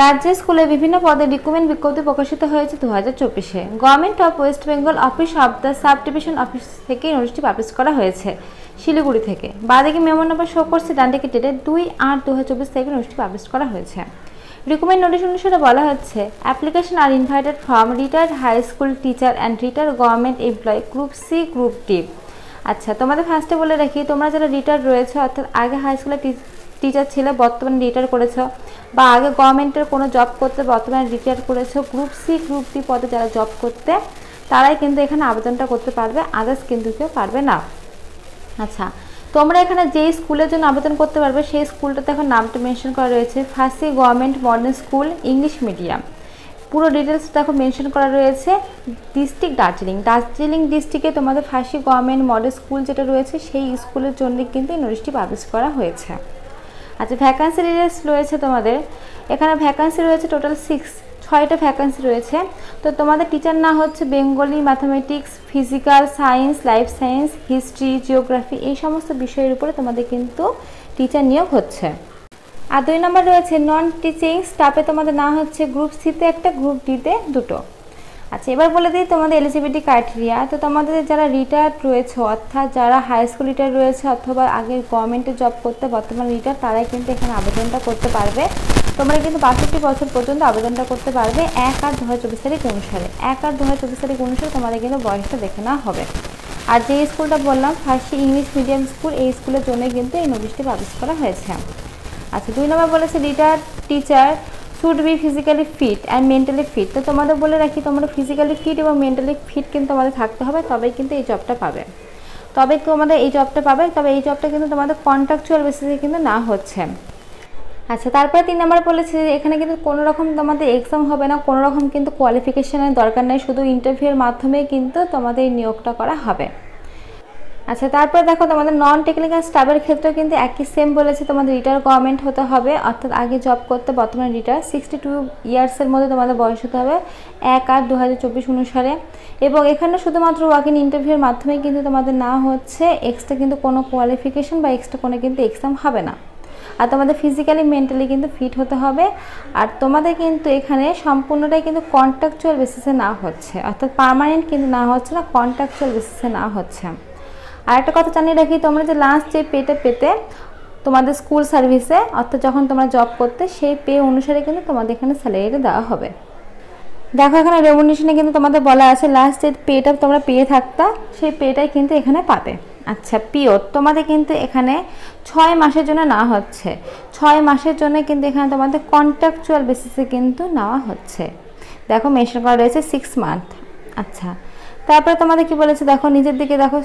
রাজ্যের স্কুলে বিভিন্ন পদে রিক্রুটমেন্ট বিজ্ঞপ্তি প্রকাশিত হয়েছে 2024-এ। Government of West Bengal office of the sub division office থেকে নোটিশটি পাবলিশ করা হয়েছে শিলিগুড়ি থেকে। বাঁদিকে মেমো নাম্বার শো করছে, ডানদিকে ডেটে 2/8/2024 থেকে নোটিশটি পাবলিশ করা হয়েছে। রিক্রুটমেন্ট নোটিশ অনুসারে বলা হচ্ছে, application are invited from retired high school teacher and retired government employ group C group D. আচ্ছা, তোমাদের ফার্স্টে বলে রাখি, তোমরা যারা রিটায়ার্ড রয়েছে, অর্থাৎ আগে হাই স্কুলের টিচার ছিল, বর্তমানে রিটায়ার করেছো, বা আগে গভর্নমেন্টের কোনো জব করতে বর্তমানে রিটায়ার করেছো, গ্রুপ সি গ্রুপ ডি পদে যারা জব করতে, তারাই কিন্তু এখানে আবেদনটা করতে পারবে, আদার্স কিন্তু কেউ পারবে না। আচ্ছা, তোমরা এখানে যেই স্কুলের জন্য আবেদন করতে পারবে সেই স্কুলটাতে এখন নামটা মেনশন করা রয়েছে, Farsi government modern school English medium. পুরো ডিটেলস দেখো মেনশন করা রয়েছে। ডিস্ট্রিক্ট দার্জিলিং ডিস্ট্রিক্টে তোমাদের ফার্সি গভর্নমেন্ট মডেল স্কুল যেটা রয়েছে সেই স্কুলের জন্য কিন্তু এই নোটিশটি পাবলিশ করা হয়েছে। আচ্ছা, ভ্যাকান্সি ডিটেলস রয়েছে তোমাদের এখানে। ভ্যাকান্সি রয়েছে টোটাল 6টা ভ্যাকান্সি রয়েছে। তো তোমাদের টিচার না হচ্ছে Bengali, mathematics, physical, science, life science, history, geography, এই সমস্ত বিষয়ের উপরে তোমাদের কিন্তু টিচার নিয়োগ হচ্ছে। আর 2 নম্বর রয়েছে নন টিচিং স্টাফে তোমাদের না হচ্ছে গ্রুপ সিতে একটা, গ্রুপ ডিতে 2টো। আচ্ছা, এবার বলে দিই তোমাদের এলিজিবিলিটি ক্রাইটেরিয়া। তো তোমাদের যারা রিটায়ার্ড রয়েছে, অর্থাৎ যারা হাই স্কুল রিটায়ার্ড রয়েছে অথবা আগে গভর্নমেন্টে জব করতে বর্তমানে রিটায়ার্ড, তারাই কিন্তু এখানে আবেদনটা করতে পারবে। তোমরা কিন্তু 62 বছর পর্যন্ত আবেদনটা করতে পারবে 1/8/2024 তারিখ অনুসারে। 1/8/2024 তারিখ অনুসারে তোমাদের কিন্তু বয়সটা দেখে নেওয়া হবে। আর যে স্কুলটা বললাম ফার্সি ইংলিশ মিডিয়াম স্কুল, এই স্কুলের জন্য কিন্তু এই নোটিশটি পাবলিশ করা হয়েছে। আচ্ছা, 2 নম্বর বলেছে retired teacher should be physically fit and mentally fit. তো তোমাদের বলে রাখি, তোমরা ফিজিক্যালি ফিট এবং মেন্টালি ফিট কিন্তু তোমাদের থাকতে হবে, তবেই কিন্তু এই জবটা পাবে। তবে এই জবটা কিন্তু তোমাদের কন্ট্রাকচুয়াল বেসিসে কিন্তু না হচ্ছে। আচ্ছা, তারপরে 3 নম্বর বলেছে যে এখানে কিন্তু কোনো রকম তোমাদের এক্সাম হবে না, কোনো রকম কিন্তু কোয়ালিফিকেশনের দরকার নেই, শুধু ইন্টারভিউয়ের মাধ্যমে কিন্তু তোমাদের এই নিয়োগটা করা হবে। আচ্ছা, তারপরে দেখো তোমাদের নন টেকনিক্যাল স্টাফের ক্ষেত্রেও কিন্তু একই সেম বলেছে, তোমাদের রিটায়ার গভর্নমেন্ট হতে হবে, অর্থাৎ আগে জব করতে বর্তমানে রিটায়ার 62 ইয়ার্সের মধ্যে তোমাদের বয়স হতে হবে 1/8/2024 অনুসারে। এবং এখানে শুধুমাত্র ওয়াক ইন ইন্টারভিউয়ের মাধ্যমে কিন্তু তোমাদের না হচ্ছে, এক্সট্রা কিন্তু কোনো কোয়ালিফিকেশন বা এক্সট্রা কোনো কিন্তু এক্সাম হবে না। আর তোমাদের ফিজিক্যালি মেন্টালি কিন্তু ফিট হতে হবে। আর তোমাদের কিন্তু এখানে সম্পূর্ণটাই কিন্তু কন্ট্রাকচুয়াল বেসিসে না হচ্ছে, অর্থাৎ পার্মানেন্ট কিন্তু না হচ্ছে না, কন্ট্রাকচুয়াল বেসিসে না হচ্ছে। আর একটা কথা জানিয়ে রাখি, তোমরা যে লাস্ট যে পেটা পেতে তোমাদের স্কুল সার্ভিসে, অর্থাৎ যখন তোমরা জব করতে, সেই পে অনুসারে কিন্তু তোমাদের এখানে স্যালারিটা দেওয়া হবে। দেখো এখানে রেমুনেশনে কিন্তু তোমাদের বলা আছে লাস্ট যে পেটা তোমরা পেয়ে থাকতা, সেই পেটাই কিন্তু এখানে পাবে। আচ্ছা, পিওর তোমাদের কিন্তু এখানে 6 মাসের জন্য না হচ্ছে, 6 মাসের জন্য কিন্তু এখানে তোমাদের কন্ট্রাকচুয়াল বেসিসে কিন্তু নেওয়া হচ্ছে। দেখো মেনশন করা রয়েছে 6 মান্থ। আচ্ছা, তারপরে তোমাদের কি বলেছে দেখো, নিজের দিকে দেখো।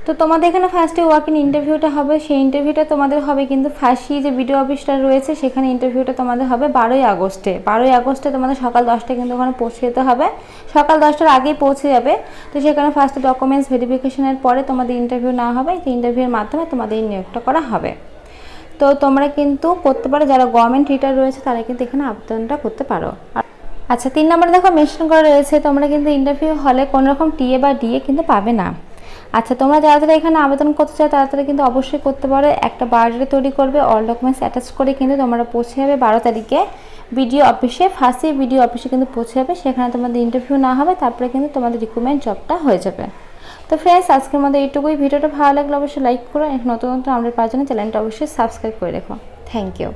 তো তোমাদের এখানে ফার্স্টে ওয়াক ইন ইন্টারভিউটা হবে, সেই ইন্টারভিউটা তোমাদের হবে কিন্তু ফার্সি যে ভিডিও অফিসটা রয়েছে সেখানে ইন্টারভিউটা তোমাদের হবে 12ই আগস্টে তোমাদের সকাল 10টায় কিন্তু ওখানে পৌঁছে যেতে হবে, সকাল 10টার আগেই পৌঁছে যাবে। তো সেখানে ফার্স্টে ডকুমেন্টস ভেরিফিকেশনের পরে তোমাদের ইন্টারভিউ না হবে, তো ইন্টারভিউর মাধ্যমে তোমাদের এই নিয়োগটা করা হবে। তো তোমরা কিন্তু করতে পারো, যারা গভর্নমেন্ট রিটায়ার রয়েছে তারা কিন্তু এখানে আবেদনটা করতে পারো। আচ্ছা, 3 নম্বরে দেখো মেনশন করা রয়েছে তোমরা কিন্তু ইন্টারভিউ হলে কোনো রকম টিএ বা ডিএ কিন্তু পাবে না। আচ্ছা, তোমরা যারা এখানে আবেদন করতে চাও তারা কিন্তু অবশ্যই করতে পারো। একটা বায়োডাটা তৈরি করবে, অল ডকুমেন্টস অ্যাটাচ করে কিন্তু তোমরা পৌঁছে যাবে 12 তারিখে বিডিও অফিসে, ফার্স্ট বিডিও অফিসে কিন্তু পৌঁছে যাবে। সেখানে তোমাদের ইন্টারভিউ না হবে, তারপরে কিন্তু তোমাদের রিক্রুটমেন্ট জবটা হয়ে যাবে। তো ফ্রেন্ডস, আজকের মধ্যে এইটুকুই। ভিডিওটা ভালো লাগলে অবশ্যই লাইক করো, নতুন আমাদের পাওয়ার জন্য চ্যানেলটা অবশ্যই সাবস্ক্রাইব করে রেখো। Thank you.